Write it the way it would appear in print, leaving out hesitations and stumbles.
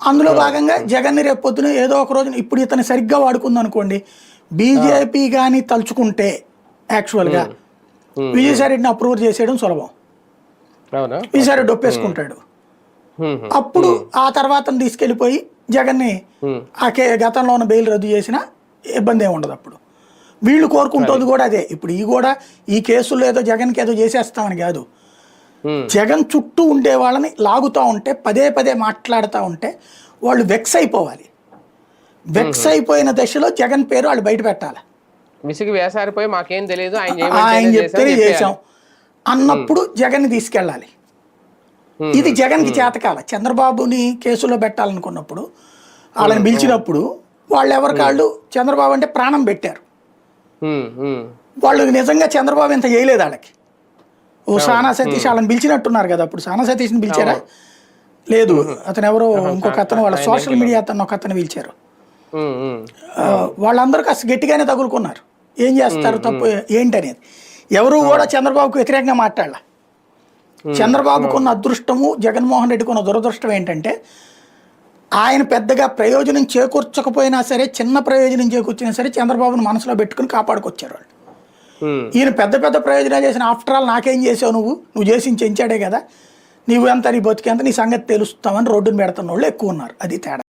అందులో భాగంగా జగన్ రేపు పొద్దున ఏదో ఒక రోజున ఇప్పుడు ఇతను సరిగ్గా వాడుకుంది అనుకోండి, బీజేపీ కానీ తలుచుకుంటే యాక్చువల్గా విజయసాయిరెడ్డిని అప్రూవ్ చేసేయడం సులభం. విజయసాయిరెడ్డి ఒప్పేసుకుంటాడు. అప్పుడు ఆ తర్వాత తీసుకెళ్ళిపోయి జగన్ని ఆ గతంలో ఉన్న బెయిల్ రద్దు చేసినా ఇబ్బంది ఏమి ఉండదు. అప్పుడు వీళ్ళు కోరుకుంటుంది కూడా అదే. ఇప్పుడు ఈ కేసుల్లో ఏదో జగన్కి ఏదో చేసేస్తామని కాదు, జగన్ చుట్టూ ఉండే వాళ్ళని లాగుతూ ఉంటే పదే పదే మాట్లాడుతూ ఉంటే వాళ్ళు వెక్స్ అయిపోవాలి. వెక్స్ అయిపోయిన దశలో జగన్ పేరు వాళ్ళు బయట పెట్టాలి. విసిగి వేసారిపోయి మాకేం తెలియదు ఆయన చెప్తే చేసాం అన్నప్పుడు జగన్ని తీసుకెళ్ళాలి. ఇది జగన్కి చేతకాల. చంద్రబాబుని కేసులో పెట్టాలనుకున్నప్పుడు వాళ్ళని పిలిచినప్పుడు వాళ్ళు ఎవరికాళ్ళు చంద్రబాబు అంటే ప్రాణం పెట్టారు. వాళ్ళు నిజంగా చంద్రబాబు ఇంత చేయలేదు వాళ్ళకి. ఓ సానా సతీష్ వాళ్ళని పిలిచినట్టున్నారు కదా. అప్పుడు సానా సతీష్ని పిలిచారా? లేదు, అతను ఎవరో ఇంకొక అతను వాళ్ళ సోషల్ మీడియా అతను ఒక అతను పిలిచారు. వాళ్ళందరూ కాస్త గట్టిగానే తగులుకున్నారు. ఏం చేస్తారు తప్పు ఏంటనేది. ఎవరు కూడా చంద్రబాబుకు వ్యతిరేకంగా మాట్లాడాల. చంద్రబాబుకున్న అదృష్టము జగన్మోహన్ రెడ్డికి ఉన్న దురదృష్టం ఏంటంటే ఆయన పెద్దగా ప్రయోజనం చేకూర్చకపోయినా సరే, చిన్న ప్రయోజనం చేకూర్చినా సరే చంద్రబాబును మనసులో పెట్టుకుని కాపాడుకొచ్చారు వాళ్ళు. ఈయన పెద్ద పెద్ద ప్రయోజనాలు చేసిన ఆఫ్టర్ ఆల్ నాకేం చేసావు నువ్వు చేసి చెంచాడే కదా, నీవు ఎంత నీ బతికేంత నీ సంగతి తెలుస్తామని రోడ్డును పెడుతున్న వాళ్ళు ఎక్కువ ఉన్నారు. అది తేడా.